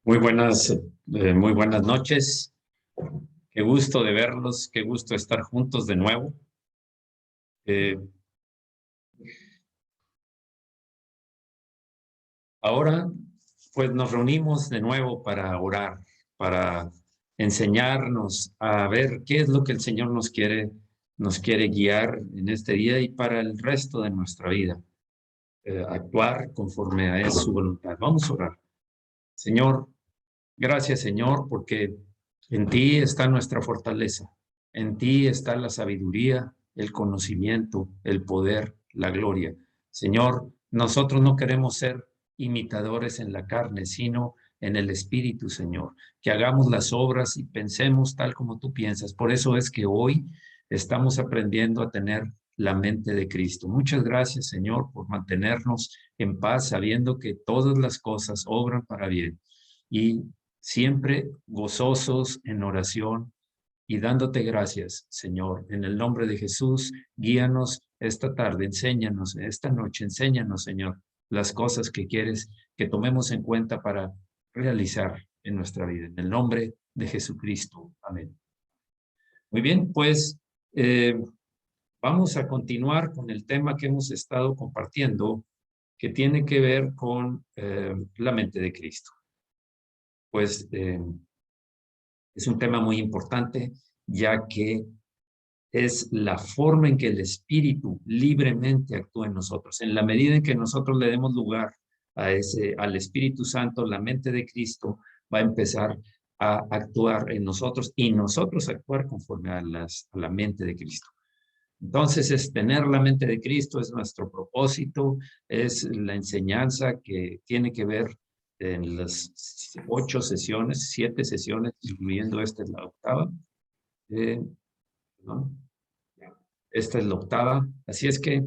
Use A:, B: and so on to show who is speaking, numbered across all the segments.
A: Muy buenas noches. Qué gusto de verlos, qué gusto estar juntos de nuevo. Ahora, pues nos reunimos de nuevo para orar, para enseñarnos a ver qué es lo que el Señor nos quiere guiar en este día y para el resto de nuestra vida. Actuar conforme a su voluntad. Vamos a orar. Señor, gracias, Señor, porque en ti está nuestra fortaleza. En ti está la sabiduría, el conocimiento, el poder, la gloria. Señor, nosotros no queremos ser imitadores en la carne, sino en el Espíritu, Señor. Que hagamos las obras y pensemos tal como tú piensas. Por eso es que hoy estamos aprendiendo a tener la mente de Cristo. Muchas gracias, Señor, por mantenernos en paz, sabiendo que todas las cosas obran para bien. Y siempre gozosos en oración y dándote gracias, Señor. En el nombre de Jesús, guíanos esta tarde, enséñanos esta noche, enséñanos, Señor, las cosas que quieres que tomemos en cuenta para realizar en nuestra vida. En el nombre de Jesucristo. Amén. Muy bien, pues vamos a continuar con el tema que hemos estado compartiendo, que tiene que ver con la mente de Cristo. Pues es un tema muy importante, ya que es la forma en que el Espíritu libremente actúa en nosotros. En la medida en que nosotros le demos lugar al Espíritu Santo, la mente de Cristo va a empezar a actuar en nosotros y nosotros actuar conforme a la mente de Cristo. Entonces, es tener la mente de Cristo, es nuestro propósito, es la enseñanza que tiene que ver en las 8 sesiones, 7 sesiones, incluyendo esta es la octava. ¿No? Esta es la octava. Así es que,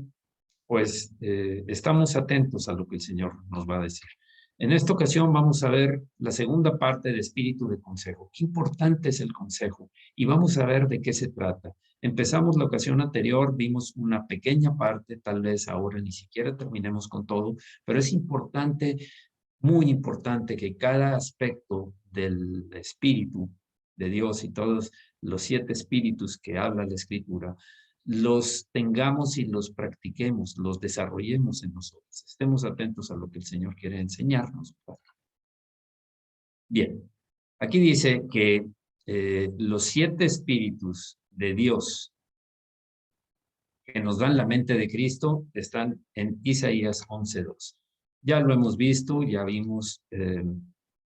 A: pues, estamos atentos a lo que el Señor nos va a decir. En esta ocasión vamos a ver la segunda parte de espíritu de consejo. Qué importante es el consejo y vamos a ver de qué se trata. Empezamos la ocasión anterior, vimos una pequeña parte, tal vez ahora ni siquiera terminemos con todo, pero es importante, muy importante que cada aspecto del espíritu de Dios y todos los 7 espíritus que habla la Escritura, los tengamos y los practiquemos, los desarrollemos en nosotros. Estemos atentos a lo que el Señor quiere enseñarnos. Bien, aquí dice que los 7 espíritus de Dios que nos dan la mente de Cristo están en Isaías 11:2. Ya lo hemos visto, ya vimos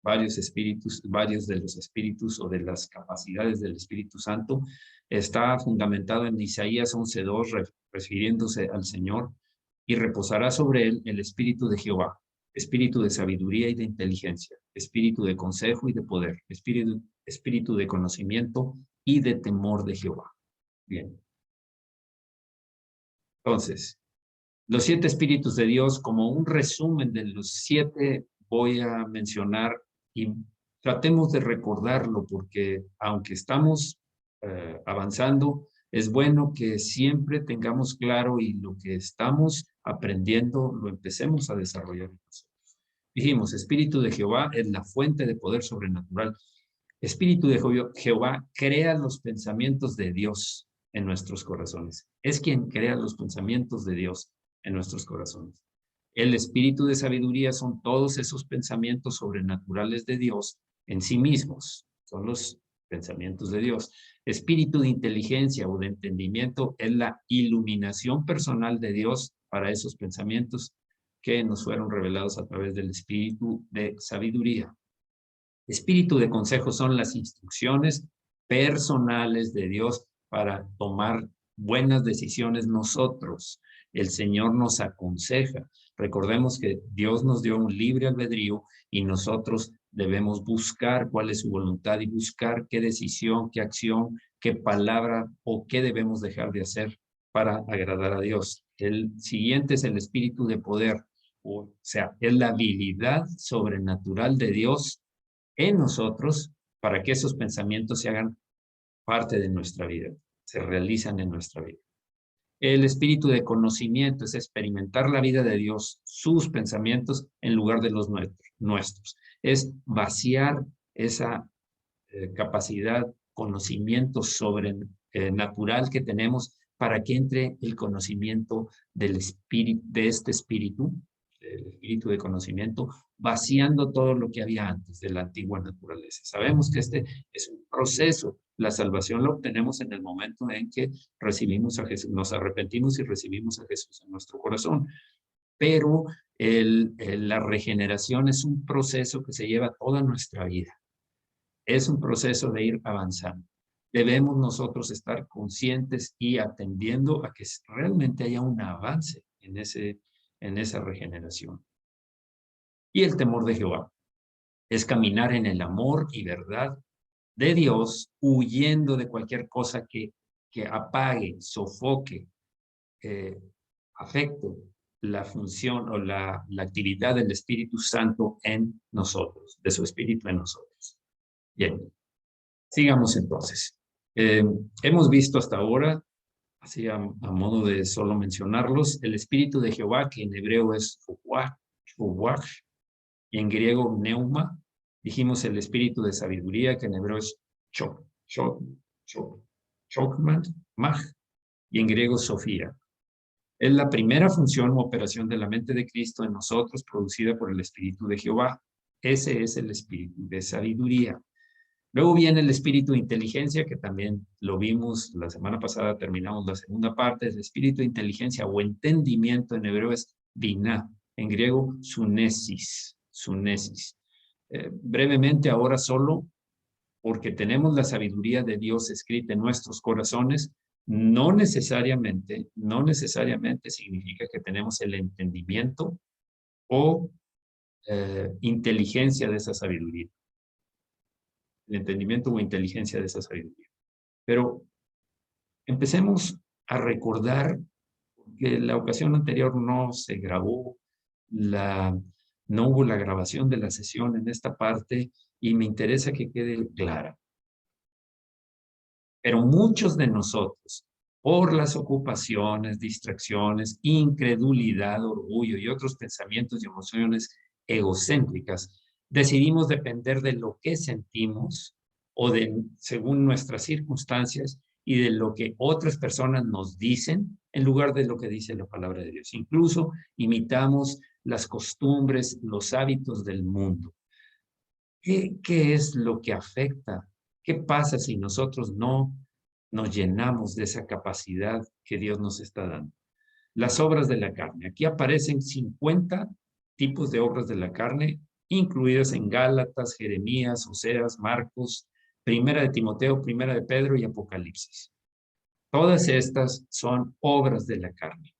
A: varios de los espíritus o de las capacidades del Espíritu Santo. Está fundamentado en Isaías 11:2, refiriéndose al Señor, y reposará sobre él el Espíritu de Jehová, espíritu de sabiduría y de inteligencia, espíritu de consejo y de poder, espíritu de conocimiento y de temor de Jehová. Bien. Entonces, los 7 espíritus de Dios, como un resumen de los 7, voy a mencionar y tratemos de recordarlo porque aunque estamos avanzando, es bueno que siempre tengamos claro y lo que estamos aprendiendo lo empecemos a desarrollar en nosotros. Dijimos, Espíritu de Jehová es la fuente de poder sobrenatural. Espíritu de Jehová crea los pensamientos de Dios en nuestros corazones. Es quien crea los pensamientos de Dios en nuestros corazones. El espíritu de sabiduría son todos esos pensamientos sobrenaturales de Dios en sí mismos. Son los pensamientos de Dios. Espíritu de inteligencia o de entendimiento es la iluminación personal de Dios para esos pensamientos que nos fueron revelados a través del espíritu de sabiduría. Espíritu de consejo son las instrucciones personales de Dios para tomar buenas decisiones nosotros. El Señor nos aconseja. Recordemos que Dios nos dio un libre albedrío y nosotros debemos buscar cuál es su voluntad y buscar qué decisión, qué acción, qué palabra o qué debemos dejar de hacer para agradar a Dios. El siguiente es el espíritu de poder, o sea, es la habilidad sobrenatural de Dios en nosotros para que esos pensamientos se hagan parte de nuestra vida, se realizan en nuestra vida. El espíritu conocimiento es experimentar la vida de Dios, sus pensamientos, en lugar de los nuestros. Es vaciar esa capacidad, conocimiento sobrenatural que tenemos para que entre el conocimiento del espíritu, de este espíritu, el espíritu de conocimiento, vaciando todo lo que había antes de la antigua naturaleza. Sabemos que este es un proceso. La salvación la obtenemos en el momento en que recibimos a Jesús, nos arrepentimos y recibimos a Jesús en nuestro corazón. Pero la regeneración es un proceso que se lleva toda nuestra vida. Es un proceso de ir avanzando. Debemos nosotros estar conscientes y atendiendo a que realmente haya un avance en esa regeneración. Y el temor de Jehová es caminar en el amor y verdad de Dios, huyendo de cualquier cosa que apague, sofoque, afecte la función o la actividad del Espíritu Santo en nosotros, de su Espíritu en nosotros. Bien, sigamos entonces. Hemos visto hasta ahora, así a modo de solo mencionarlos, el Espíritu de Jehová, que en hebreo es Ruach, y en griego Neuma. Dijimos el Espíritu de sabiduría, que en hebreo es Chokman, Mach, y en griego Sofía. Es la primera función u operación de la mente de Cristo en nosotros, producida por el Espíritu de Jehová. Ese es el Espíritu de sabiduría. Luego viene el espíritu de inteligencia, que también lo vimos la semana pasada, terminamos la segunda parte. El espíritu de inteligencia o entendimiento en hebreo es binah, en griego sunesis. Brevemente ahora solo, porque tenemos la sabiduría de Dios escrita en nuestros corazones, no necesariamente significa que tenemos el entendimiento o inteligencia de esa sabiduría. El entendimiento o inteligencia de esa sabiduría. Pero empecemos a recordar que la ocasión anterior no se grabó, no hubo la grabación de la sesión en esta parte y me interesa que quede clara. Pero muchos de nosotros, por las ocupaciones, distracciones, incredulidad, orgullo y otros pensamientos y emociones egocéntricas, decidimos depender de lo que sentimos o según nuestras circunstancias y de lo que otras personas nos dicen en lugar de lo que dice la palabra de Dios. Incluso imitamos las costumbres, los hábitos del mundo. ¿Qué es lo que afecta? ¿Qué pasa si nosotros no nos llenamos de esa capacidad que Dios nos está dando? Las obras de la carne. Aquí aparecen 50 tipos de obras de la carne, incluidas en Gálatas, Jeremías, Oseas, Marcos, Primera de Timoteo, Primera de Pedro y Apocalipsis. Todas estas son obras de la carne.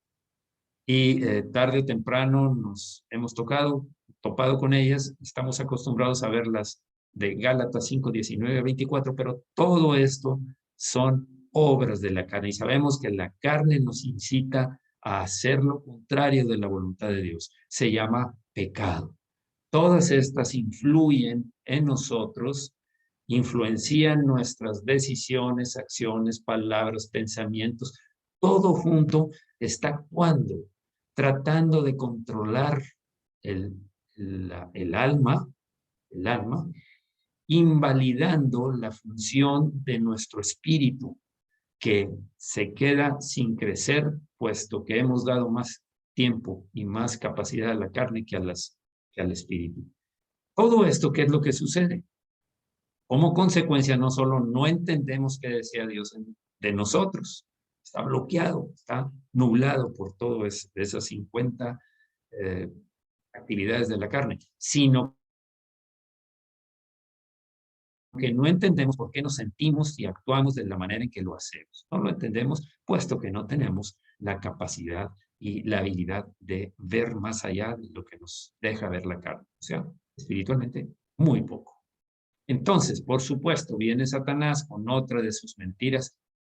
A: Y tarde o temprano nos hemos topado con ellas, estamos acostumbrados a verlas de Gálatas 5, 19, 24, pero todo esto son obras de la carne y sabemos que la carne nos incita a hacer lo contrario de la voluntad de Dios. Se llama pecado. Todas estas influyen en nosotros, influencian nuestras decisiones, acciones, palabras, pensamientos. Todo junto está actuando, tratando de controlar el alma, invalidando la función de nuestro espíritu, que se queda sin crecer, puesto que hemos dado más tiempo y más capacidad a la carne que al espíritu. Todo esto, ¿qué es lo que sucede? Como consecuencia, no solo no entendemos qué desea Dios de nosotros, está bloqueado, está nublado por todas esas 50 actividades de la carne, sino que no entendemos por qué nos sentimos y actuamos de la manera en que lo hacemos. No lo entendemos, puesto que no tenemos la capacidad y la habilidad de ver más allá de lo que nos deja ver la carne. O sea, espiritualmente, muy poco. Entonces, por supuesto, viene Satanás con otra de sus mentiras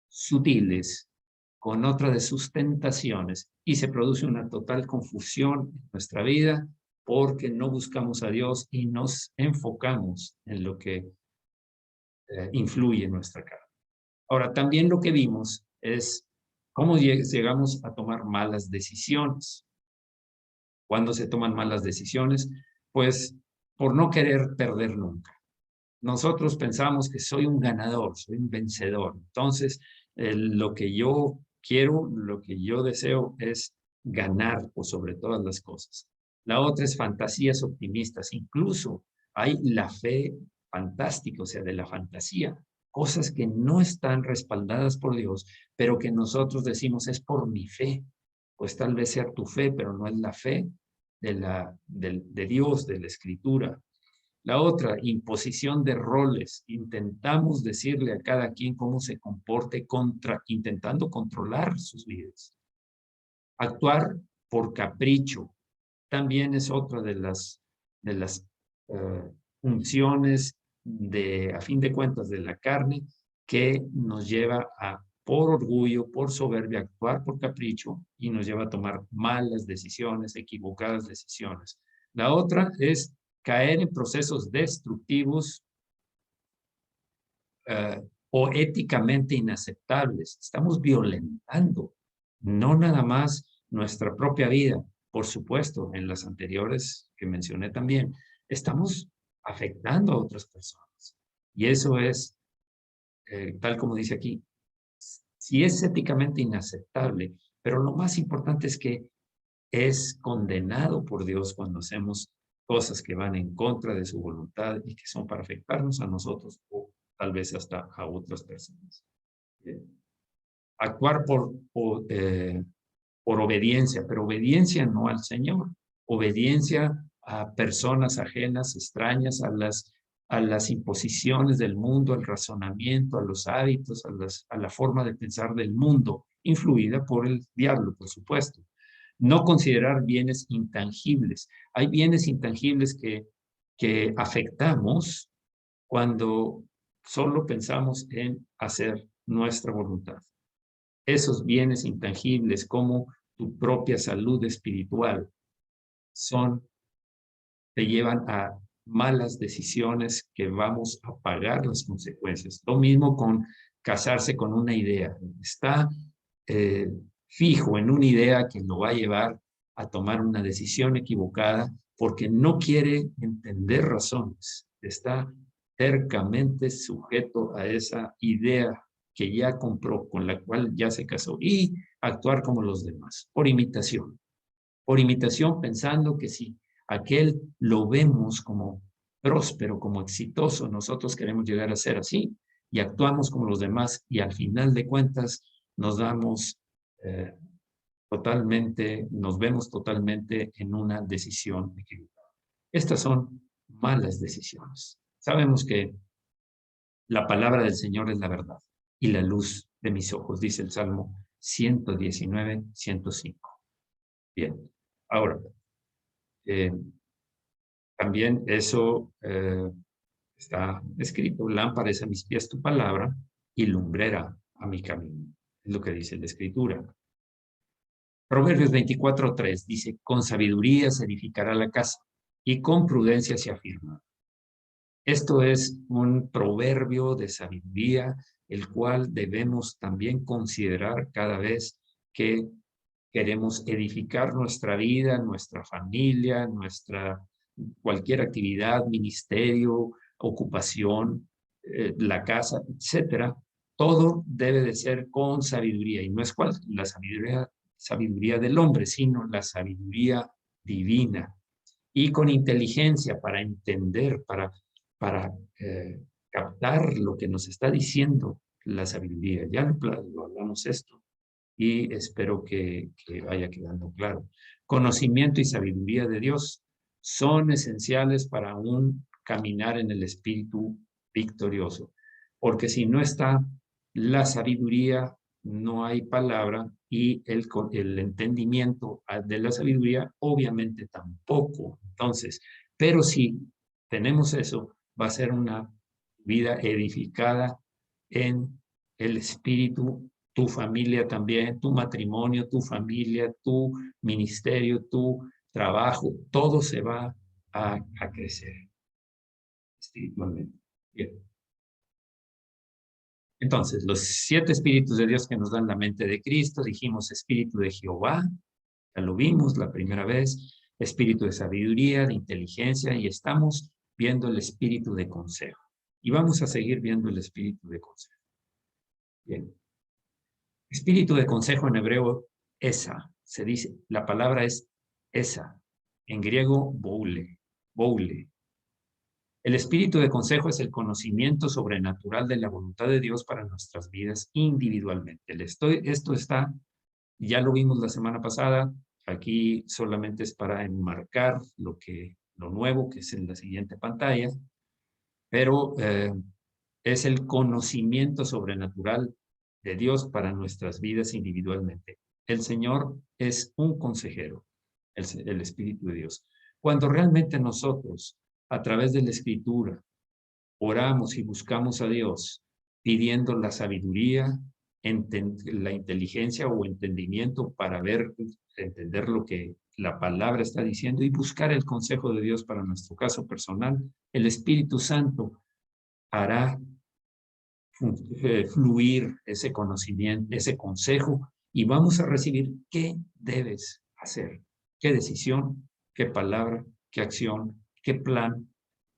A: sutiles, con otra de sus tentaciones, y se produce una total confusión en nuestra vida porque no buscamos a Dios y nos enfocamos en lo que influye en nuestra carne. Ahora, también lo que vimos es ¿Cómo llegamos a tomar malas decisiones? ¿Cuándo se toman malas decisiones? Pues por no querer perder nunca. Nosotros pensamos que soy un ganador, soy un vencedor. Entonces, lo que yo quiero, lo que yo deseo es ganar por sobre todas las cosas. La otra es fantasías optimistas. Incluso hay la fe fantástica, o sea, de la fantasía. Cosas que no están respaldadas por Dios, pero que nosotros decimos es por mi fe. Pues tal vez sea tu fe, pero no es la fe de Dios, de la Escritura. La otra, imposición de roles. Intentamos decirle a cada quien cómo se comporte intentando controlar sus vidas. Actuar por capricho también es otra de las funciones a fin de cuentas, de la carne que nos lleva a, por orgullo, por soberbia, actuar por capricho y nos lleva a tomar malas decisiones, equivocadas decisiones. La otra es caer en procesos destructivos o éticamente inaceptables. Estamos violentando no nada más nuestra propia vida, por supuesto, en las anteriores que mencioné también, estamos afectando a otras personas. Y eso es, tal como dice aquí, si es éticamente inaceptable, pero lo más importante es que es condenado por Dios cuando hacemos cosas que van en contra de su voluntad y que son para afectarnos a nosotros o tal vez hasta a otras personas. Eh, Actuar por obediencia, pero obediencia no al Señor, obediencia a personas ajenas, extrañas, a las imposiciones del mundo, al razonamiento, a los hábitos, a la forma de pensar del mundo, influida por el diablo, por supuesto. No considerar bienes intangibles. Hay bienes intangibles que afectamos cuando solo pensamos en hacer nuestra voluntad. Esos bienes intangibles como tu propia salud espiritual te llevan a malas decisiones que vamos a pagar las consecuencias. Lo mismo con casarse con una idea. Está eh, fijo en una idea que lo va a llevar a tomar una decisión equivocada porque no quiere entender razones. Está tercamente sujeto a esa idea que ya compró, con la cual ya se casó, y actuar como los demás, por imitación pensando que si aquel lo vemos como próspero, como exitoso, nosotros queremos llegar a ser así y actuamos como los demás y al final de cuentas nos damos nos vemos totalmente en una decisión equivocada. Estas son malas decisiones. Sabemos que la palabra del Señor es la verdad y la luz de mis ojos, dice el Salmo 119, 105. Bien, ahora, eh, también eso está escrito, lámpara es a mis pies tu palabra y lumbrera a mi camino. Es lo que dice la Escritura. Proverbios 24:3 dice, con sabiduría se edificará la casa y con prudencia se afirma. Esto es un proverbio de sabiduría, el cual debemos también considerar cada vez que queremos edificar nuestra vida, nuestra familia, cualquier actividad, ministerio, ocupación, la casa, etcétera. Todo debe de ser con sabiduría y no es la sabiduría del hombre, sino la sabiduría divina y con inteligencia para entender, para captar lo que nos está diciendo la sabiduría. Ya lo hablamos esto y espero que vaya quedando claro. Conocimiento y sabiduría de Dios son esenciales para un caminar en el espíritu victorioso, porque si no está la sabiduría, no hay palabra y el entendimiento de la sabiduría obviamente tampoco. Entonces, pero si tenemos eso, va a ser una vida edificada en el espíritu, tu familia también, tu matrimonio, tu familia, tu ministerio, tu trabajo, todo se va a crecer espiritualmente. Bien. Entonces, los 7 espíritus de Dios que nos dan la mente de Cristo, dijimos espíritu de Jehová, ya lo vimos la primera vez, espíritu de sabiduría, de inteligencia, y estamos viendo el espíritu de consejo. Y vamos a seguir viendo el espíritu de consejo. Bien. Espíritu de consejo en hebreo, esa, se dice, la palabra es esa, en griego, boule, boule. El espíritu de consejo es el conocimiento sobrenatural de la voluntad de Dios para nuestras vidas individualmente. Esto está, ya lo vimos la semana pasada, aquí solamente es para enmarcar lo nuevo que es en la siguiente pantalla, pero es el conocimiento sobrenatural de Dios para nuestras vidas individualmente. El Señor es un consejero, el Espíritu de Dios. Cuando realmente nosotros, a través de la Escritura, oramos y buscamos a Dios pidiendo la sabiduría, la inteligencia o entendimiento para entender lo que la palabra está diciendo y buscar el consejo de Dios para nuestro caso personal, el Espíritu Santo hará fluir ese conocimiento, ese consejo, y vamos a recibir qué debes hacer, qué decisión, qué palabra, qué acción, qué plan,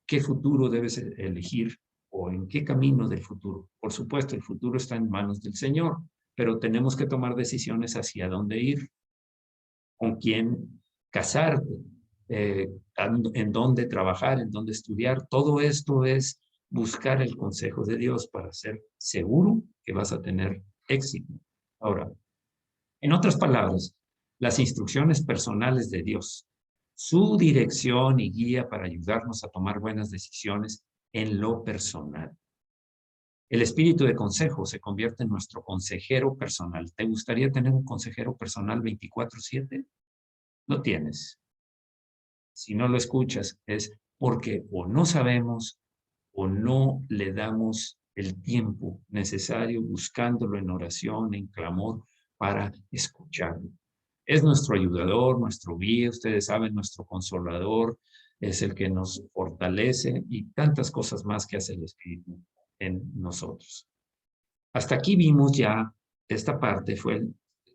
A: qué futuro debes elegir o en qué camino del futuro. Por supuesto, el futuro está en manos del Señor, pero tenemos que tomar decisiones hacia dónde ir, con quién casarte, eh, en dónde trabajar, en dónde estudiar. Todo esto es buscar el consejo de Dios para ser seguro que vas a tener éxito. Ahora, en otras palabras, las instrucciones personales de Dios, su dirección y guía para ayudarnos a tomar buenas decisiones en lo personal. El espíritu de consejo se convierte en nuestro consejero personal. ¿Te gustaría tener un consejero personal 24/7? Lo tienes. Si no lo escuchas, es porque o no sabemos o no le damos el tiempo necesario buscándolo en oración, en clamor, para escucharlo. Es nuestro ayudador, nuestro guía, ustedes saben, nuestro consolador, es el que nos fortalece y tantas cosas más que hace el Espíritu en nosotros. Hasta aquí vimos ya, esta parte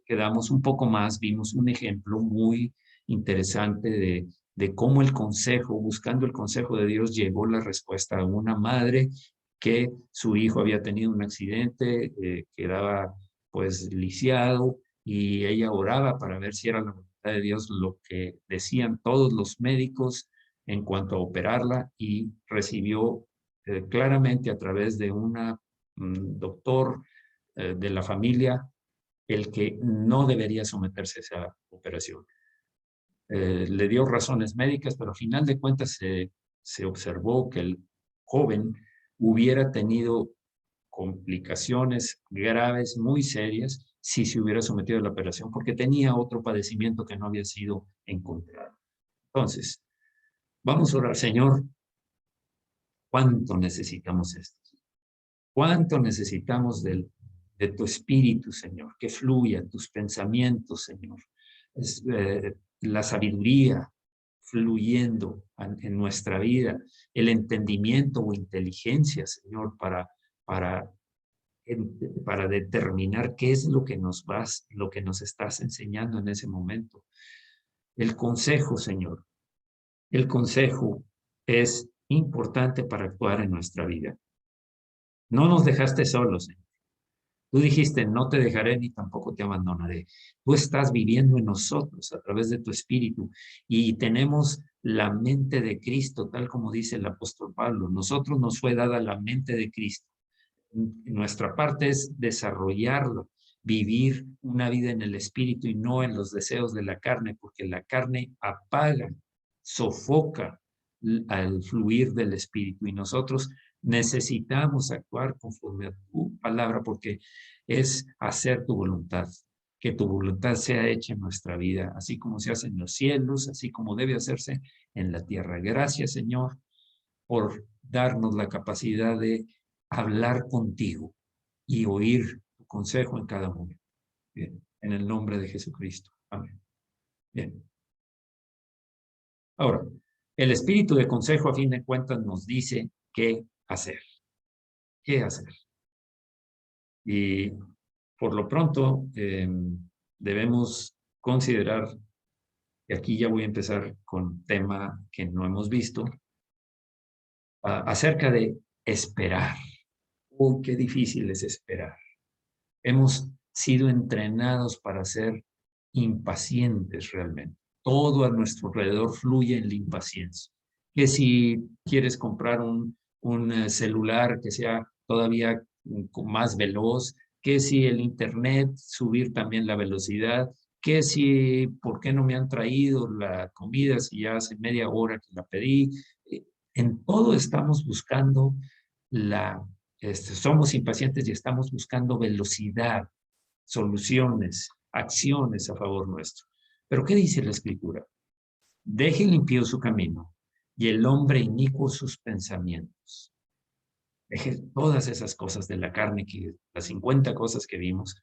A: quedamos un poco más, vimos un ejemplo muy interesante de cómo el consejo, buscando el consejo de Dios, llegó la respuesta a una madre que su hijo había tenido un accidente, quedaba pues lisiado y ella oraba para ver si era la voluntad de Dios lo que decían todos los médicos en cuanto a operarla y recibió claramente a través de una doctor de la familia el que no debería someterse a esa operación. Le dio razones médicas, pero a final de cuentas se observó que el joven hubiera tenido complicaciones graves, muy serias, si se hubiera sometido a la operación, porque tenía otro padecimiento que no había sido encontrado. Entonces, vamos a orar, Señor, ¿cuánto necesitamos esto? ¿Cuánto necesitamos de tu espíritu, Señor? Que fluya tus pensamientos, Señor. La sabiduría fluyendo en nuestra vida, el entendimiento o inteligencia, Señor, para, para determinar qué es lo que nos estás enseñando en ese momento. El consejo, Señor. El consejo es importante para actuar en nuestra vida. No nos dejaste solos, Señor. Tú dijiste, no te dejaré ni tampoco te abandonaré. Tú estás viviendo en nosotros a través de tu espíritu y tenemos la mente de Cristo, tal como dice el apóstol Pablo. Nosotros nos fue dada la mente de Cristo. Nuestra parte es desarrollarlo, vivir una vida en el espíritu y no en los deseos de la carne, porque la carne apaga, sofoca al fluir del espíritu y nosotros necesitamos actuar conforme a tu palabra porque es hacer tu voluntad, que tu voluntad sea hecha en nuestra vida, así como se hace en los cielos, así como debe hacerse en la tierra. Gracias, Señor, por darnos la capacidad de hablar contigo y oír tu consejo en cada momento. Bien, en el nombre de Jesucristo. Amén. Bien. Ahora, el espíritu de consejo, a fin de cuentas, nos dice qué hacer. ¿Qué hacer? Y por lo pronto debemos considerar, y aquí ya voy a empezar con tema que no hemos visto, acerca de esperar. ¡Oh, qué difícil es esperar! Hemos sido entrenados para ser impacientes realmente. Todo a nuestro alrededor fluye en la impaciencia. Que si quieres comprar un celular que sea todavía más veloz, que si el internet, subir también la velocidad, que si, ¿por qué no me han traído la comida si ya hace media hora que la pedí? En todo estamos buscando somos impacientes y estamos buscando velocidad, soluciones, acciones a favor nuestro. Pero ¿qué dice la Escritura? Deje limpio su camino y el hombre inicuo sus pensamientos. Deje todas esas cosas de la carne, las 50 cosas que vimos,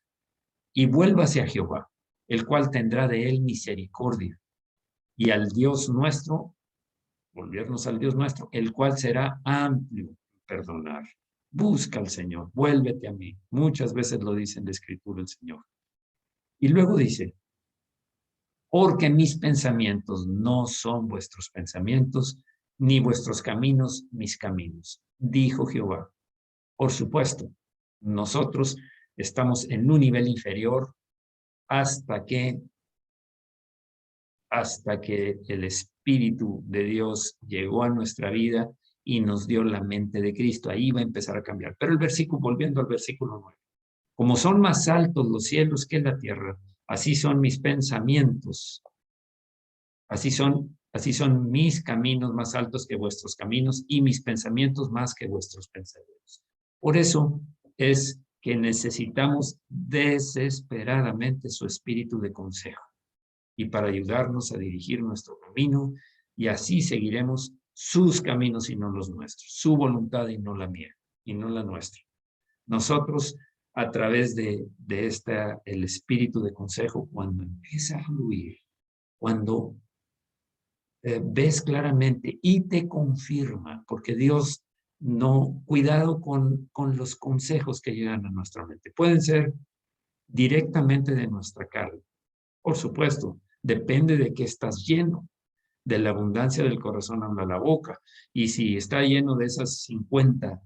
A: y vuélvase a Jehová, el cual tendrá de él misericordia, y al Dios nuestro, volvernos al Dios nuestro, el cual será amplio en perdonar. Busca al Señor, vuélvete a mí. Muchas veces lo dice en la Escritura el Señor. Y luego dice, porque mis pensamientos no son vuestros pensamientos, ni vuestros caminos mis caminos, dijo Jehová. Por supuesto, nosotros estamos en un nivel inferior hasta que el Espíritu de Dios llegó a nuestra vida y nos dio la mente de Cristo. Ahí va a empezar a cambiar. Pero el versículo, volviendo al versículo 9, como son más altos los cielos que la tierra, así son mis pensamientos. Así son mis caminos más altos que vuestros caminos y mis pensamientos más que vuestros pensamientos. Por eso es que necesitamos desesperadamente su espíritu de consejo y para ayudarnos a dirigir nuestro camino, y así seguiremos sus caminos y no los nuestros, su voluntad y no la mía, y no la nuestra. Nosotros, a través de el espíritu de consejo, cuando empieza a fluir, cuando ves claramente y te confirma, porque Dios no, cuidado con los consejos que llegan a nuestra mente. Pueden ser directamente de nuestra carne. Por supuesto, depende de qué estás lleno. De la abundancia del corazón habla la boca. Y si está lleno de esas 50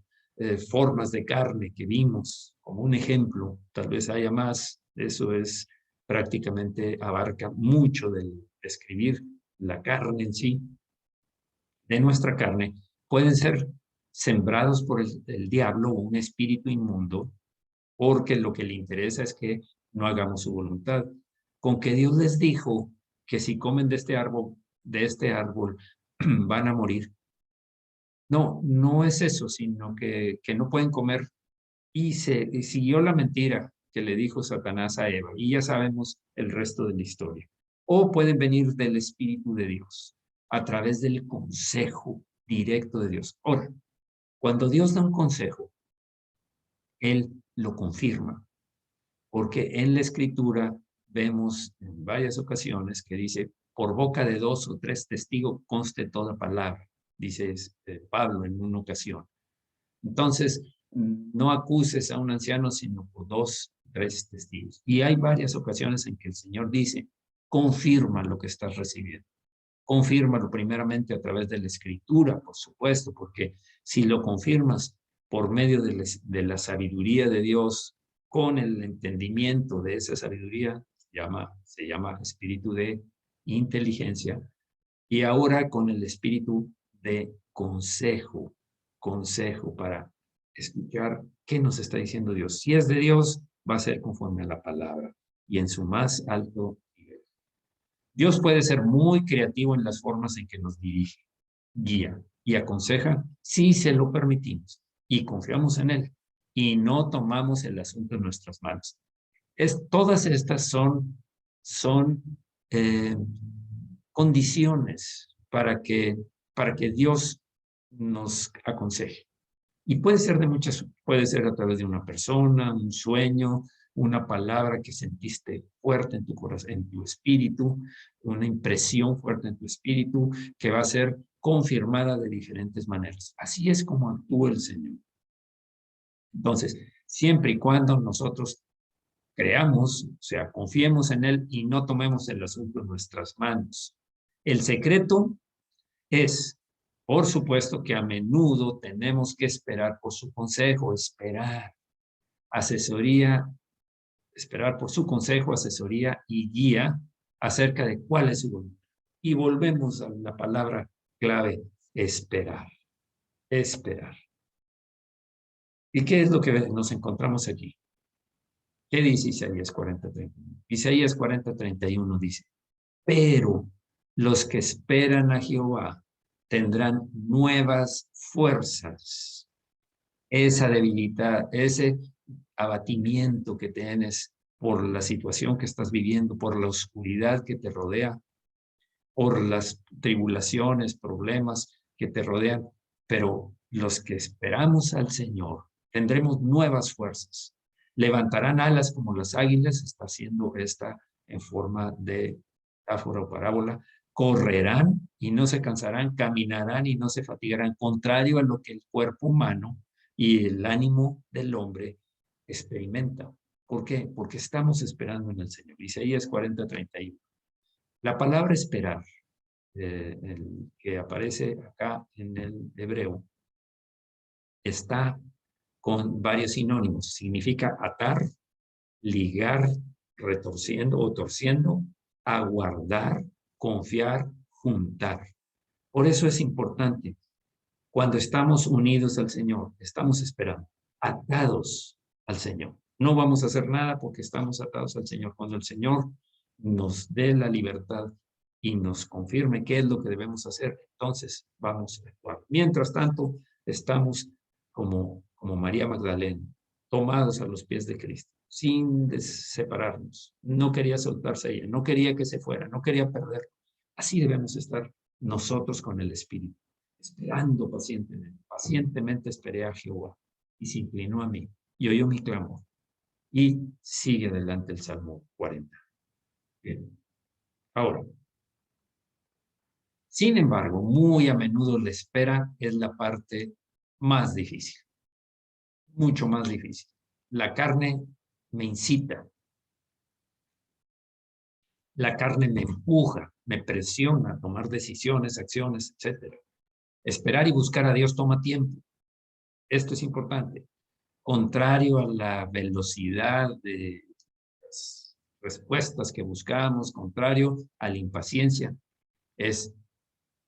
A: formas de carne que vimos como un ejemplo, tal vez haya más. Eso es prácticamente, abarca mucho del describir la carne en sí, de nuestra carne, pueden ser sembrados por el diablo o un espíritu inmundo, porque lo que le interesa es que no hagamos su voluntad. Con que Dios les dijo que si comen de este árbol van a morir. No, no es eso, sino que no pueden comer. Y siguió la mentira que le dijo Satanás a Eva, y ya sabemos el resto de la historia. O pueden venir del Espíritu de Dios, a través del consejo directo de Dios. Ahora, cuando Dios da un consejo, Él lo confirma, porque en la Escritura vemos en varias ocasiones que dice, por boca de 2 o 3 testigos conste toda palabra, dice Pablo en una ocasión. Entonces, no acuses a un anciano sino por 2, 3 testigos. Y hay varias ocasiones en que el Señor dice, confirma lo que estás recibiendo. Confírmalo primeramente a través de la Escritura, por supuesto, porque si lo confirmas por medio de la sabiduría de Dios, con el entendimiento de esa sabiduría, se llama espíritu de inteligencia, y ahora con el espíritu de consejo para escuchar qué nos está diciendo Dios. Si es de Dios, va a ser conforme a la palabra y en su más alto nivel. Dios puede ser muy creativo en las formas en que nos dirige, guía y aconseja si se lo permitimos y confiamos en Él y no tomamos el asunto en nuestras manos. Todas estas son eh, condiciones para que Dios nos aconseje. Y puede ser puede ser a través de una persona, un sueño, una palabra que sentiste fuerte en tu corazón, en tu espíritu, una impresión fuerte en tu espíritu que va a ser confirmada de diferentes maneras. Así es como actúa el Señor. Entonces, siempre y cuando nosotros creamos, o sea, confiemos en Él y no tomemos el asunto en nuestras manos. El secreto es, por supuesto, que a menudo tenemos que esperar por su consejo, asesoría, esperar por su consejo, asesoría y guía acerca de cuál es su voluntad. Y volvemos a la palabra clave, esperar, esperar. ¿Y qué es lo que nos encontramos aquí? ¿Qué dice Isaías 40:31? Isaías 40:31 dice, pero los que esperan a Jehová tendrán nuevas fuerzas. Esa debilidad, ese abatimiento que tienes por la situación que estás viviendo, por la oscuridad que te rodea, por las tribulaciones, problemas que te rodean, pero los que esperamos al Señor tendremos nuevas fuerzas. Levantarán alas como las águilas, está haciendo esta en forma de metáfora o parábola, correrán y no se cansarán, caminarán y no se fatigarán, contrario a lo que el cuerpo humano y el ánimo del hombre experimenta. ¿Por qué? Porque estamos esperando en el Señor. Isaías 40:31. La palabra esperar, que aparece acá en el hebreo, está con varios sinónimos. Significa atar, ligar, retorciendo o torciendo, aguardar, confiar, juntar. Por eso es importante, cuando estamos unidos al Señor, estamos esperando, atados al Señor. No vamos a hacer nada porque estamos atados al Señor. Cuando el Señor nos dé la libertad y nos confirme qué es lo que debemos hacer, entonces vamos a actuar. Mientras tanto, estamos como María Magdalena, tomados a los pies de Cristo, sin separarnos. No quería soltarse ella, no quería que se fuera, no quería perderlo. Así debemos estar nosotros con el Espíritu, esperando pacientemente. Pacientemente esperé a Jehová y se inclinó a mí y oyó mi clamor. Y sigue adelante el Salmo 40. Bien. Ahora, sin embargo, muy a menudo la espera es la parte más difícil, mucho más difícil. La carne me incita, la carne me empuja, me presiona a tomar decisiones, acciones, etc. Esperar y buscar a Dios toma tiempo. Esto es importante. Contrario a la velocidad de las respuestas que buscamos, contrario a la impaciencia, es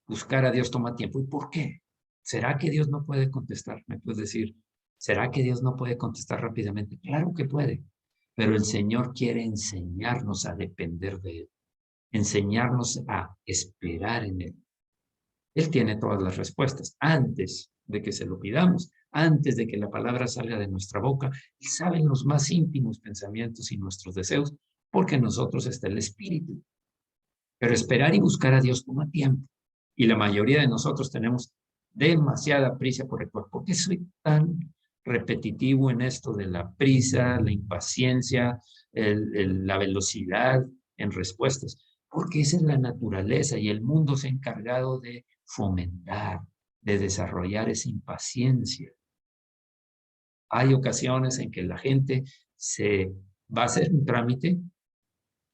A: buscar a Dios toma tiempo. ¿Y por qué? ¿Será que Dios no puede contestar? Me puedes decir, ¿será que Dios no puede contestar rápidamente? Claro que puede, pero el Señor quiere enseñarnos a depender de Él, enseñarnos a esperar en Él. Él tiene todas las respuestas antes de que se lo pidamos, antes de que la palabra salga de nuestra boca. Él sabe los más íntimos pensamientos y nuestros deseos, porque en nosotros está el Espíritu. Pero esperar y buscar a Dios toma tiempo. Y la mayoría de nosotros tenemos demasiada prisa por actuar. ¿Por qué soy tan repetitivo en esto de la prisa, la impaciencia, la velocidad en respuestas? Porque esa es la naturaleza y el mundo se ha encargado de fomentar, de desarrollar esa impaciencia. Hay ocasiones en que la gente se va a hacer un trámite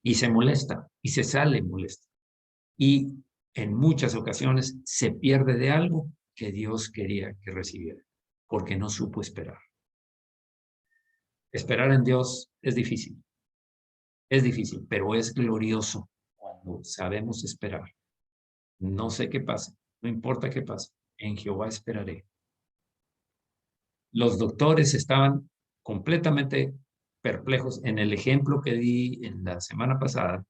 A: y se molesta y se sale molesta. Y en muchas ocasiones se pierde de algo que Dios quería que recibiera, porque no supo esperar. Esperar en Dios es difícil, pero es glorioso cuando sabemos esperar. No sé qué pasa, no importa qué pase, en Jehová esperaré. Los doctores estaban completamente perplejos. En el ejemplo que di en la semana pasada,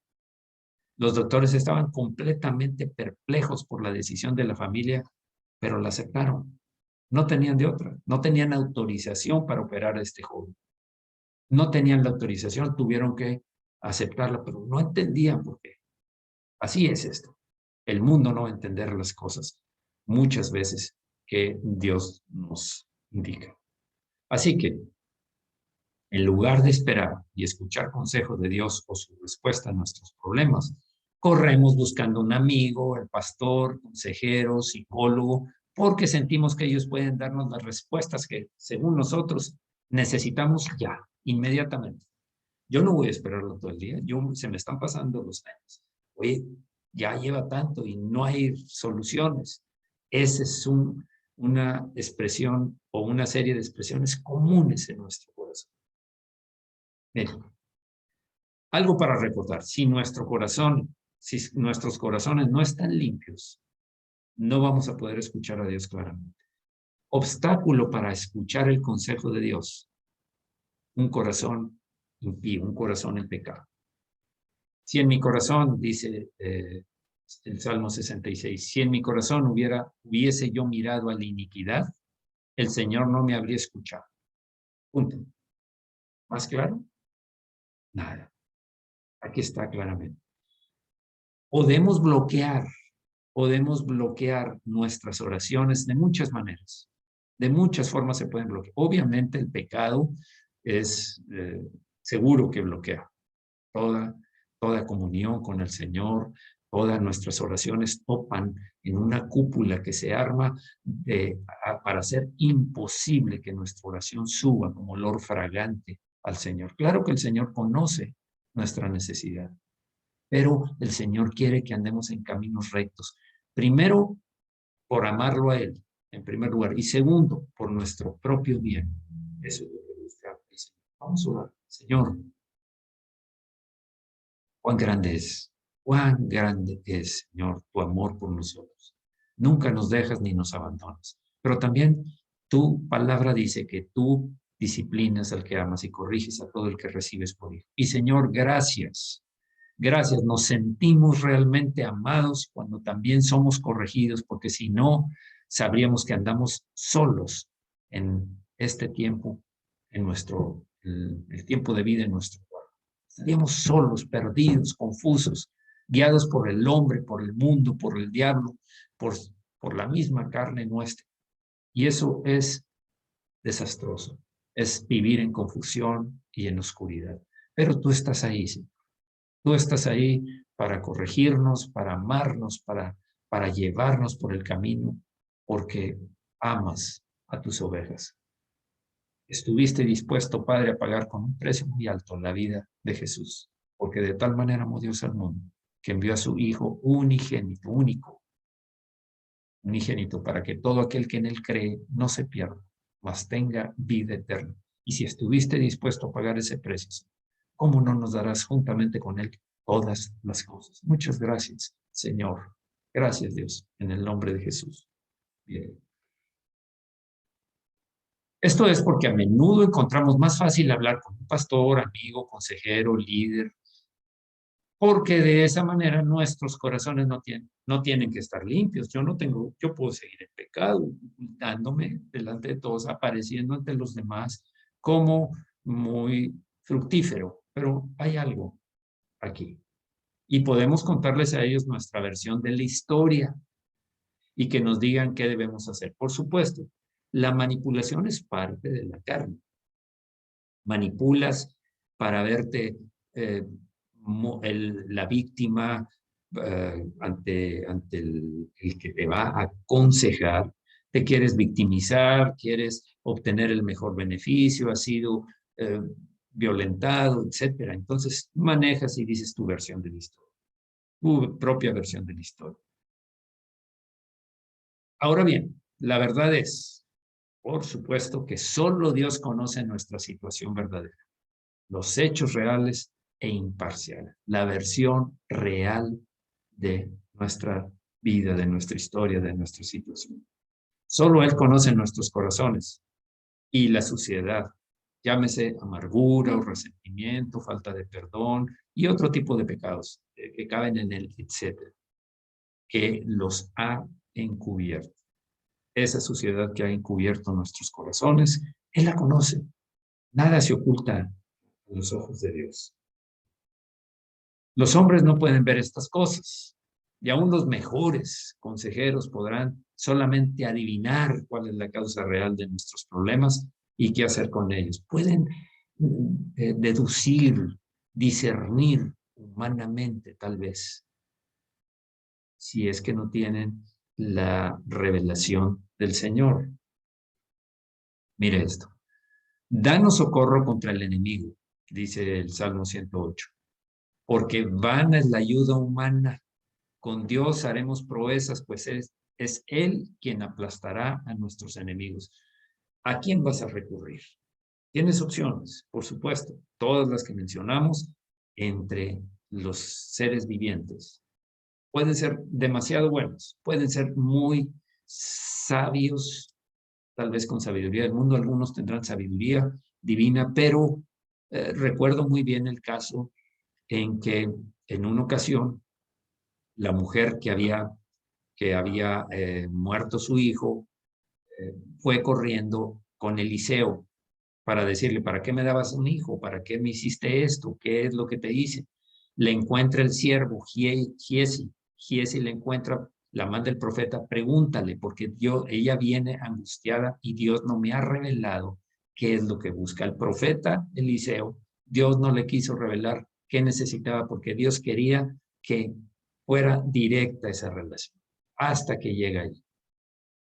A: los doctores estaban completamente perplejos por la decisión de la familia, pero la aceptaron. No tenían de otra, no tenían autorización para operar a este joven. No tenían la autorización, tuvieron que aceptarla, pero no entendían por qué. Así es esto. El mundo no va a entender las cosas muchas veces que Dios nos indica. Así que, en lugar de esperar y escuchar consejos de Dios o su respuesta a nuestros problemas, corremos buscando un amigo, el pastor, consejero, psicólogo, porque sentimos que ellos pueden darnos las respuestas que, según nosotros, Necesitamos ya, inmediatamente. Yo no voy a esperarlo todo el día. Se me están pasando los años. Oye, ya lleva tanto y no hay soluciones. Esa es una expresión o una serie de expresiones comunes en nuestro corazón. Miren, algo para recordar. Si nuestros corazones no están limpios, no vamos a poder escuchar a Dios claramente. Obstáculo para escuchar el consejo de Dios: un corazón impío, un corazón en pecado. Si en mi corazón, dice el Salmo 66, si en mi corazón hubiese yo mirado a la iniquidad, el Señor no me habría escuchado. Punto. ¿Más claro? Nada. Aquí está claramente. Podemos bloquear nuestras oraciones de muchas maneras. De muchas formas se pueden bloquear. Obviamente el pecado es seguro que bloquea toda comunión con el Señor. Todas nuestras oraciones topan en una cúpula que se arma para hacer imposible que nuestra oración suba como olor fragante al Señor. Claro que el Señor conoce nuestra necesidad, pero el Señor quiere que andemos en caminos rectos. Primero, por amarlo a Él, en primer lugar. Y segundo, por nuestro propio bien. Eso es lo que busca el Señor. Vamos a orar. Señor, cuán grande es, Señor, tu amor por nosotros. Nunca nos dejas ni nos abandonas. Pero también tu palabra dice que tú disciplinas al que amas y corriges a todo el que recibes por hijo. Y Señor, gracias. Gracias, nos sentimos realmente amados cuando también somos corregidos, porque si no, sabríamos que andamos solos en este tiempo, en el tiempo de vida en nuestro cuerpo. Estaríamos solos, perdidos, confusos, guiados por el hombre, por el mundo, por el diablo, por, por la misma carne nuestra. Y eso es desastroso, es vivir en confusión y en oscuridad. Pero tú estás ahí, Señor. Tú estás ahí para corregirnos, para amarnos, para llevarnos por el camino, porque amas a tus ovejas. Estuviste dispuesto, Padre, a pagar con un precio muy alto la vida de Jesús, porque de tal manera amó Dios al mundo, que envió a su Hijo unigénito, único, unigénito, para que todo aquel que en él cree no se pierda, mas tenga vida eterna. Y si estuviste dispuesto a pagar ese precio, ¿cómo no nos darás juntamente con él todas las cosas? Muchas gracias, Señor. Gracias, Dios, en el nombre de Jesús. Bien. Esto es porque a menudo encontramos más fácil hablar con un pastor, amigo, consejero, líder, porque de esa manera nuestros corazones no tienen que estar limpios. Yo puedo seguir en pecado, dándome delante de todos, apareciendo ante los demás como muy fructífero, pero hay algo aquí. Y podemos contarles a ellos nuestra versión de la historia y que nos digan qué debemos hacer. Por supuesto, la manipulación es parte de la carne. Manipulas para verte la víctima ante el que te va a aconsejar. Te quieres victimizar, quieres obtener el mejor beneficio, has sido violentado, etcétera. Entonces manejas y dices tu versión de la historia, tu propia versión de la historia. Ahora bien, la verdad es, por supuesto, que solo Dios conoce nuestra situación verdadera, los hechos reales e imparciales, la versión real de nuestra vida, de nuestra historia, de nuestra situación. Solo Él conoce nuestros corazones y la suciedad, llámese amargura o resentimiento, falta de perdón y otro tipo de pecados que caben en el etcétera, que los ha encubierto. Esa suciedad que ha encubierto nuestros corazones, Él la conoce. Nada se oculta a los ojos de Dios. Los hombres no pueden ver estas cosas, y aún los mejores consejeros podrán solamente adivinar cuál es la causa real de nuestros problemas y qué hacer con ellos. Pueden deducir, discernir humanamente, tal vez, si es que no tienen la revelación del Señor. Mire esto. Danos socorro contra el enemigo, dice el Salmo 108, porque vana es la ayuda humana. Con Dios haremos proezas, pues es Él quien aplastará a nuestros enemigos. ¿A quién vas a recurrir? Tienes opciones, por supuesto, todas las que mencionamos entre los seres vivientes. Pueden ser demasiado buenos, pueden ser muy sabios, tal vez con sabiduría del mundo, algunos tendrán sabiduría divina, pero recuerdo muy bien el caso en que en una ocasión la mujer que había muerto su hijo fue corriendo con Eliseo para decirle, ¿para qué me dabas un hijo? ¿Para qué me hiciste esto? ¿Qué es lo que te hice? Le encuentra el siervo, Giesi. Giesi le encuentra, la manda el profeta, pregúntale, porque ella viene angustiada y Dios no me ha revelado qué es lo que busca. El profeta Eliseo, Dios no le quiso revelar qué necesitaba, porque Dios quería que fuera directa esa relación, hasta que llega ahí.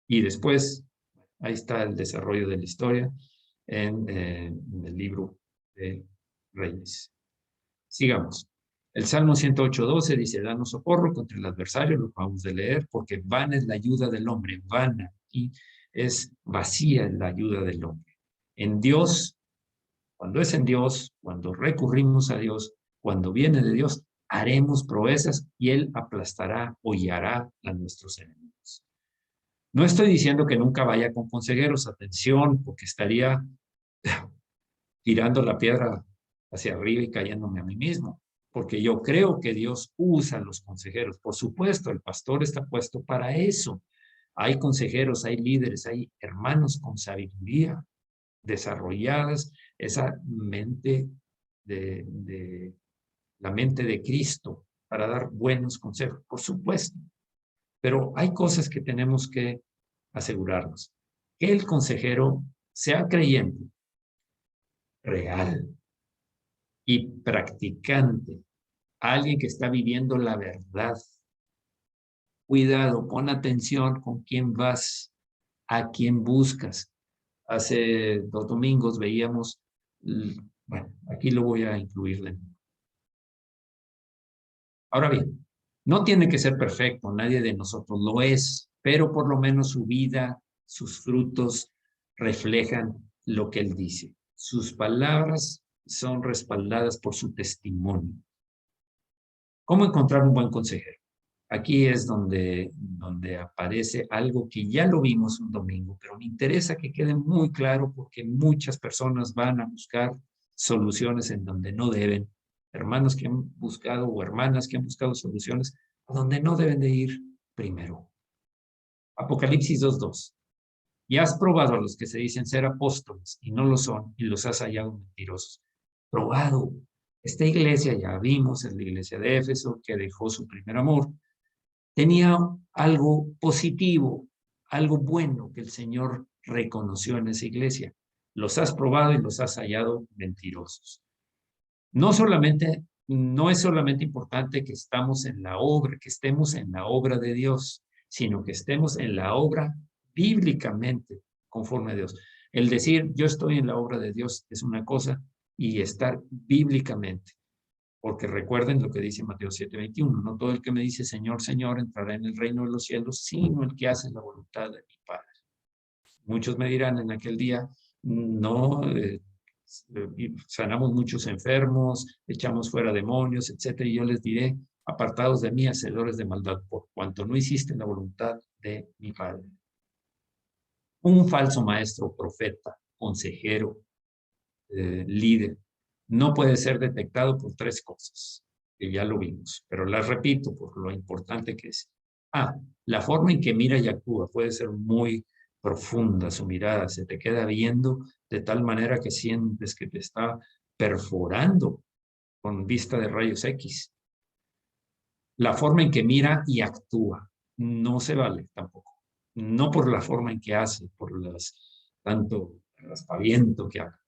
A: Y después, ahí está el desarrollo de la historia en el libro de Reyes. Sigamos. El Salmo 108:12 dice, danos socorro contra el adversario, lo acabamos de leer, porque vana es la ayuda del hombre, vana, y es vacía la ayuda del hombre. En Dios, cuando es en Dios, cuando recurrimos a Dios, cuando viene de Dios, haremos proezas y Él aplastará, hollará a nuestros enemigos. No estoy diciendo que nunca vaya con consejeros, atención, porque estaría tirando la piedra hacia arriba y cayéndome a mí mismo, porque yo creo que Dios usa a los consejeros. Por supuesto, el pastor está puesto para eso. Hay consejeros, hay líderes, hay hermanos con sabiduría desarrolladas, esa mente la mente de Cristo para dar buenos consejos, por supuesto. Pero hay cosas que tenemos que asegurarnos. Que el consejero sea creyente, real y practicante, alguien que está viviendo la verdad. Cuidado, pon atención con quién vas, a quién buscas. Hace 2 domingos veíamos, bueno, aquí lo voy a incluir. Ahora bien, no tiene que ser perfecto, nadie de nosotros lo es, pero por lo menos su vida, sus frutos reflejan lo que él dice. Sus palabras son respaldadas por su testimonio. ¿Cómo encontrar un buen consejero? Aquí es donde aparece algo que ya lo vimos un domingo, pero me interesa que quede muy claro porque muchas personas van a buscar soluciones en donde no deben. Hermanos que han buscado o hermanas que han buscado soluciones a donde no deben de ir primero. Apocalipsis 2:2. Y has probado a los que se dicen ser apóstoles y no lo son y los has hallado mentirosos. Probado. Esta iglesia, ya vimos, es la iglesia de Éfeso que dejó su primer amor. Tenía algo positivo, algo bueno que el Señor reconoció en esa iglesia. Los has probado y los has hallado mentirosos. No es solamente importante que estamos en la obra, que estemos en la obra de Dios, sino que estemos en la obra bíblicamente conforme a Dios. El decir yo estoy en la obra de Dios es una cosa y estar bíblicamente. Porque recuerden lo que dice Mateo 7:21, no todo el que me dice Señor, Señor entrará en el reino de los cielos, sino el que hace la voluntad de mi Padre. Muchos me dirán en aquel día, no, sanamos muchos enfermos, echamos fuera demonios, etcétera, y yo les diré, apartados de mí, hacedores de maldad, por cuanto no hiciste la voluntad de mi Padre. Un falso maestro, profeta, consejero, líder, no puede ser detectado por 3 cosas, que ya lo vimos, pero las repito por lo importante que es. La forma en que mira y actúa puede ser muy profunda su mirada, se te queda viendo de tal manera que sientes que te está perforando con vista de rayos X. La forma en que mira y actúa no se vale tampoco. No por la forma en que hace, por tanto el aspaviento que haga.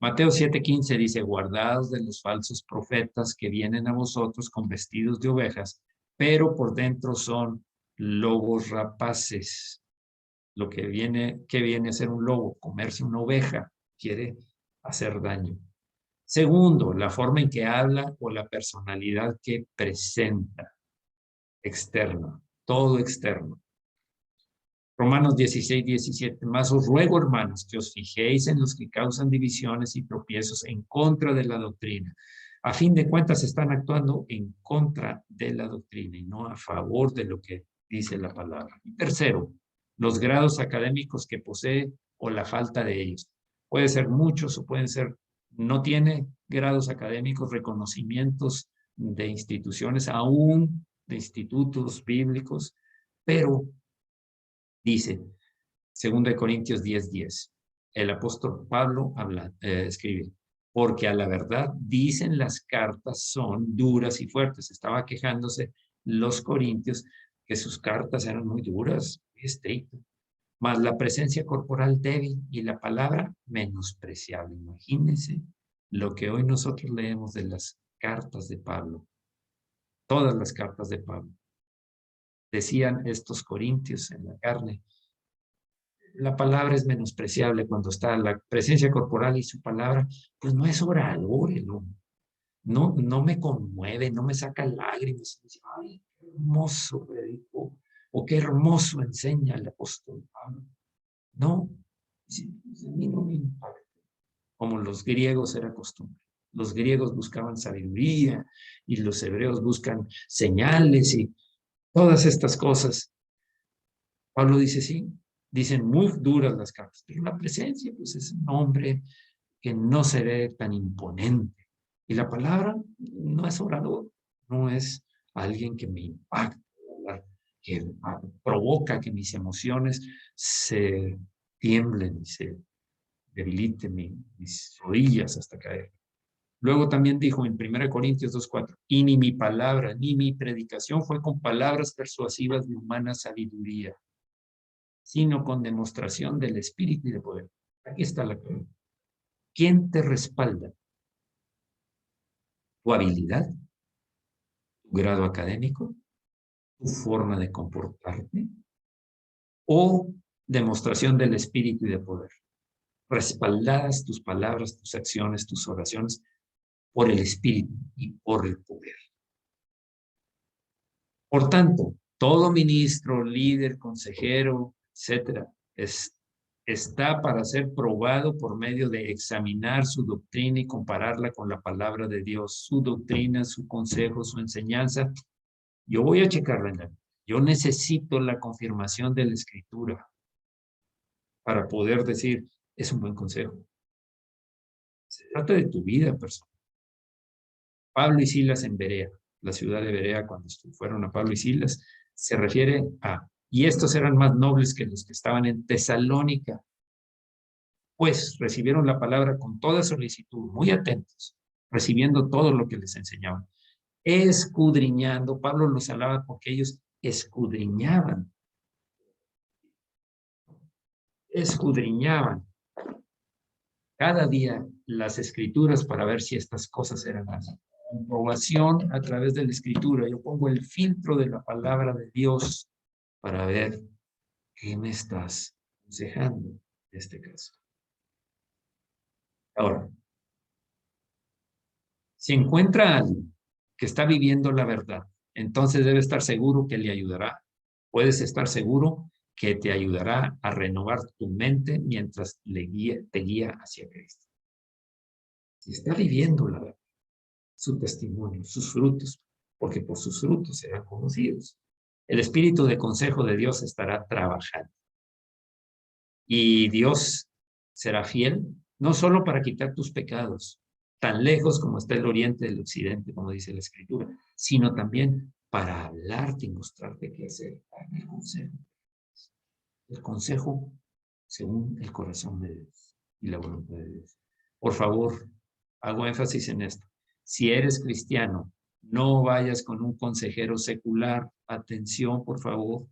A: Mateo 7:15 dice, guardaos de los falsos profetas que vienen a vosotros con vestidos de ovejas, pero por dentro son lobos rapaces. ¿Qué viene a ser un lobo? Comerse una oveja. quiere hacer daño. Segundo, la forma en que habla o la personalidad que presenta, externa, todo externo. Romanos 16:17, más os ruego, hermanos, que os fijéis en los que causan divisiones y tropiezos en contra de la doctrina. A fin de cuentas, están actuando en contra de la doctrina y no a favor de lo que dice la palabra. Y tercero, los grados académicos que posee o la falta de ellos. Puede ser muchos o pueden ser, no tiene grados académicos, reconocimientos de instituciones, aún de institutos bíblicos, pero dice, 2 Corintios 10:10, el apóstol Pablo escribe, porque a la verdad dicen las cartas son duras y fuertes. Estaba quejándose los corintios que sus cartas eran muy duras, muy estrictas, más la presencia corporal débil y la palabra menospreciable. Imagínense lo que hoy nosotros leemos de las cartas de Pablo, todas las cartas de Pablo. Decían estos corintios en la carne, la palabra es menospreciable cuando está la presencia corporal y su palabra, pues no es orador, no me conmueve, no me saca lágrimas. Ay, qué hermoso predicó, o qué hermoso enseña el apóstol Pablo. No, a mí no me impacta, como los griegos era costumbre. Los griegos buscaban sabiduría y los hebreos buscan señales y todas estas cosas. Pablo dice, sí, dicen muy duras las cartas, pero la presencia, pues es un hombre que no se ve tan imponente. Y la palabra no es orador, no es alguien que me impacta, que provoca que mis emociones se tiemblen y se debiliten mis rodillas hasta caer. Luego también dijo en 1 Corintios 2:4, y ni mi palabra, ni mi predicación fue con palabras persuasivas de humana sabiduría, sino con demostración del Espíritu y de poder. Aquí está la pregunta. ¿Quién te respalda? ¿Tu habilidad? ¿Tu grado académico? ¿Tu forma de comportarte? ¿O demostración del Espíritu y de poder? Respaldadas tus palabras, tus acciones, tus oraciones por el Espíritu y por el poder. Por tanto, todo ministro, líder, consejero, etcétera, está para ser probado por medio de examinar su doctrina y compararla con la palabra de Dios, su doctrina, su consejo, su enseñanza. Yo voy a checarla en la Biblia. Yo necesito la confirmación de la Escritura para poder decir, es un buen consejo. Se trata de tu vida personal. Pablo y Silas en Berea, la ciudad de Berea, cuando fueron a Pablo y Silas, se refiere a, y estos eran más nobles que los que estaban en Tesalónica, pues recibieron la palabra con toda solicitud, muy atentos, recibiendo todo lo que les enseñaban, escudriñando. Pablo los alaba porque ellos escudriñaban cada día las escrituras para ver si estas cosas eran así. Comprobación a través de la escritura. Yo pongo el filtro de la palabra de Dios para ver qué me estás aconsejando en este caso. Ahora, si encuentra a alguien que está viviendo la verdad, entonces debe estar seguro que le ayudará. Puedes estar seguro que te ayudará a renovar tu mente mientras te guía hacia Cristo. Si está viviendo la verdad, su testimonio, sus frutos, porque por sus frutos serán conocidos. El espíritu de consejo de Dios estará trabajando. Y Dios será fiel, no solo para quitar tus pecados, tan lejos como está el oriente del occidente, como dice la Escritura, sino también para hablarte y mostrarte qué hacer. El consejo según el corazón de Dios y la voluntad de Dios. Por favor, hago énfasis en esto. Si eres cristiano, no vayas con un consejero secular. Atención, por favor.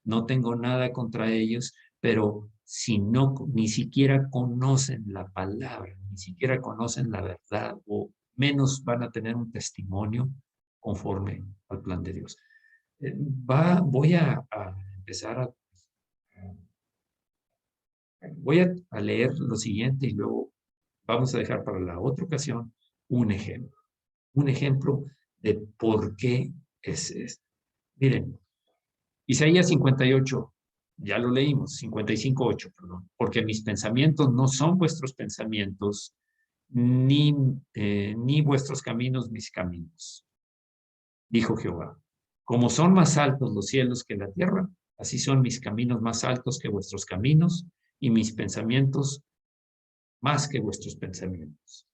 A: No tengo nada contra ellos, pero si no, ni siquiera conocen la palabra, ni siquiera conocen la verdad, o menos van a tener un testimonio conforme al plan de Dios. Voy a empezar a Voy a leer lo siguiente y luego vamos a dejar para la otra ocasión un ejemplo. Un ejemplo de por qué es esto. Miren, Isaías 58, ya lo leímos, 55:8, perdón. Porque mis pensamientos no son vuestros pensamientos, ni vuestros caminos mis caminos, dijo Jehová. Como son más altos los cielos que la tierra, así son mis caminos más altos que vuestros caminos y mis pensamientos más que vuestros pensamientos.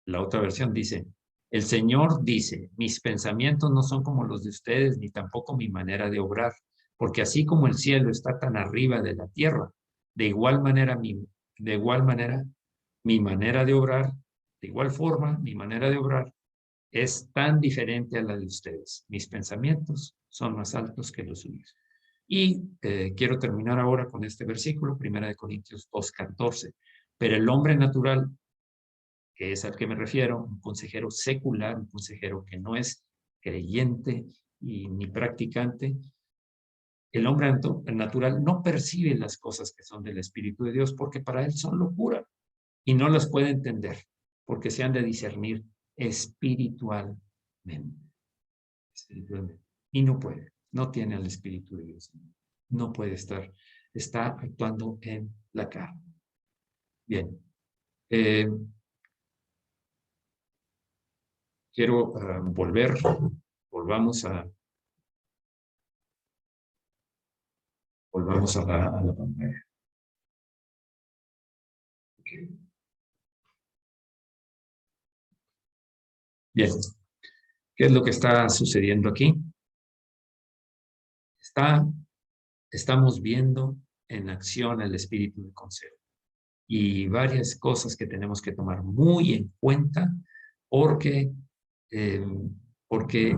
A: La otra versión dice, el Señor dice, mis pensamientos no son como los de ustedes, ni tampoco mi manera de obrar, porque así como el cielo está tan arriba de la tierra, de igual manera mi manera de obrar, de igual forma mi manera de obrar es tan diferente a la de ustedes. Mis pensamientos son más altos que los suyos. Y quiero terminar ahora con este versículo, 1 Corintios 2:14. Pero el hombre natural, que es al que me refiero, un consejero secular, un consejero que no es creyente ni practicante, el hombre natural no percibe las cosas que son del Espíritu de Dios porque para él son locura y no las puede entender porque se han de discernir espiritualmente. Espiritualmente. Y no puede, no tiene el Espíritu de Dios. No puede estar, está actuando en la carne. Bien. Eh, quiero volvamos a la pantalla. Okay. Bien, ¿qué es lo que está sucediendo aquí? Estamos viendo en acción el espíritu de consejo y varias cosas que tenemos que tomar muy en cuenta porque, eh, porque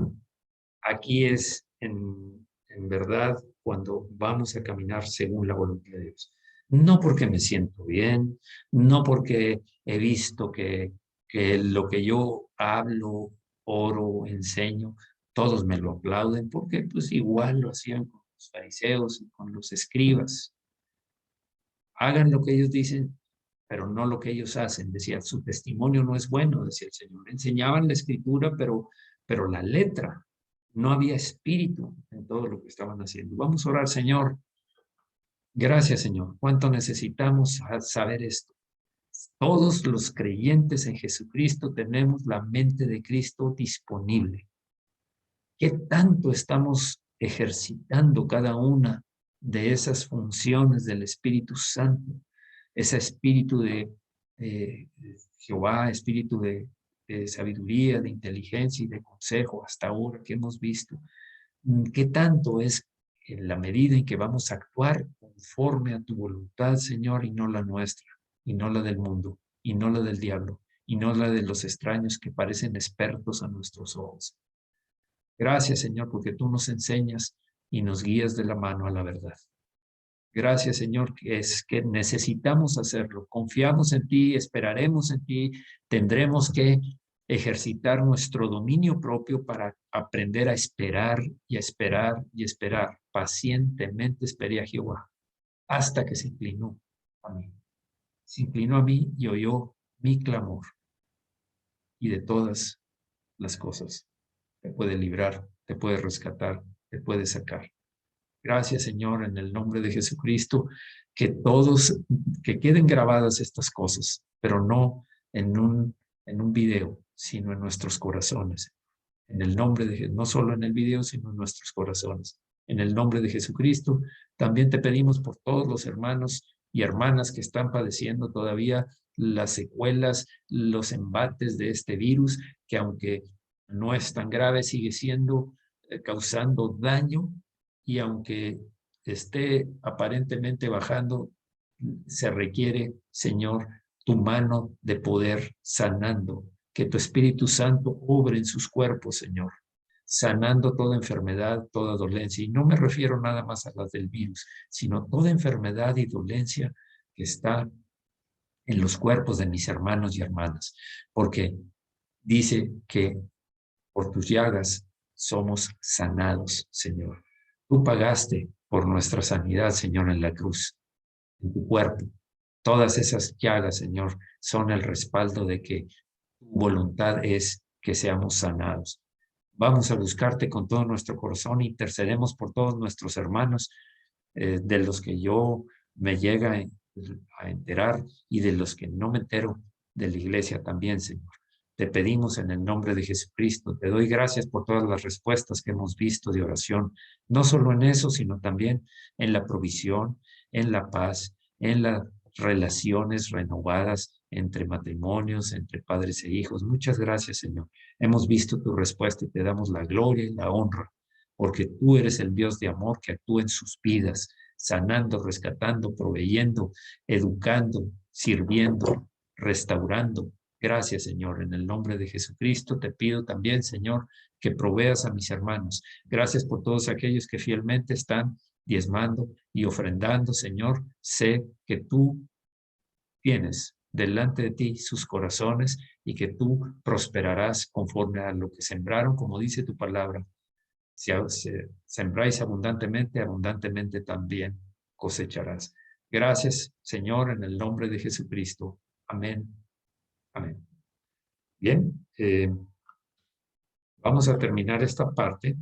A: aquí es en verdad cuando vamos a caminar según la voluntad de Dios. No porque me siento bien, no porque he visto que lo que yo hablo, oro, enseño, todos me lo aplauden, porque pues igual lo hacían con los fariseos y con los escribas. Hagan lo que ellos dicen, pero no lo que ellos hacen. Decía, su testimonio no es bueno, decía el Señor. Enseñaban la escritura, pero la letra, no había espíritu en todo lo que estaban haciendo. Vamos a orar, Señor. Gracias, Señor. ¿Cuánto necesitamos saber esto? Todos los creyentes en Jesucristo tenemos la mente de Cristo disponible. ¿Qué tanto estamos ejercitando cada una de esas funciones del Espíritu Santo? Ese espíritu de Jehová, espíritu de sabiduría, de inteligencia y de consejo hasta ahora que hemos visto. ¿Qué tanto es en la medida en que vamos a actuar conforme a tu voluntad, Señor, y no la nuestra, y no la del mundo, y no la del diablo, y no la de los extraños que parecen expertos a nuestros ojos? Gracias, Señor, porque tú nos enseñas y nos guías de la mano a la verdad. Gracias, Señor, que es que necesitamos hacerlo. Confiamos en ti, esperaremos en ti, tendremos que ejercitar nuestro dominio propio para aprender a esperar y a esperar y a esperar. Pacientemente esperé a Jehová hasta que se inclinó a mí. Se inclinó a mí y oyó mi clamor. Y de todas las cosas te puede librar, te puede rescatar, te puede sacar. Gracias, Señor, en el nombre de Jesucristo, que queden grabadas estas cosas, pero no en un video, sino en nuestros corazones. En el nombre de Jesús, no solo en el video, sino en nuestros corazones. En el nombre de Jesucristo, también te pedimos por todos los hermanos y hermanas que están padeciendo todavía las secuelas, los embates de este virus, que aunque no es tan grave, sigue siendo causando daño y aunque esté aparentemente bajando, se requiere, Señor, tu mano de poder sanando, que tu Espíritu Santo obre en sus cuerpos, Señor, sanando toda enfermedad, toda dolencia. Y no me refiero nada más a las del virus, sino toda enfermedad y dolencia que está en los cuerpos de mis hermanos y hermanas, porque dice que por tus llagas somos sanados, Señor. Tú pagaste por nuestra sanidad, Señor, en la cruz. en tu cuerpo. Todas esas llagas, Señor, son el respaldo de que tu voluntad es que seamos sanados. Vamos a buscarte con todo nuestro corazón, intercedemos por todos nuestros hermanos, de los que yo me llega a enterar y de los que no me entero de la iglesia también, Señor. Te pedimos en el nombre de Jesucristo, te doy gracias por todas las respuestas que hemos visto de oración, no solo en eso, sino también en la provisión, en la paz, en las relaciones renovadas entre matrimonios, entre padres e hijos. Muchas gracias, Señor. Hemos visto tu respuesta y te damos la gloria y la honra, porque tú eres el Dios de amor que actúa en sus vidas, sanando, rescatando, proveyendo, educando, sirviendo, restaurando. Gracias, Señor. En el nombre de Jesucristo te pido también, Señor, que proveas a mis hermanos. Gracias por todos aquellos que fielmente están diezmando y ofrendando, Señor. Sé que tú tienes delante de ti sus corazones y que tú prosperarás conforme a lo que sembraron, como dice tu palabra. Si sembráis abundantemente, abundantemente también cosecharás. Gracias, Señor, en el nombre de Jesucristo. Amén. Amén. Bien, vamos a terminar esta parte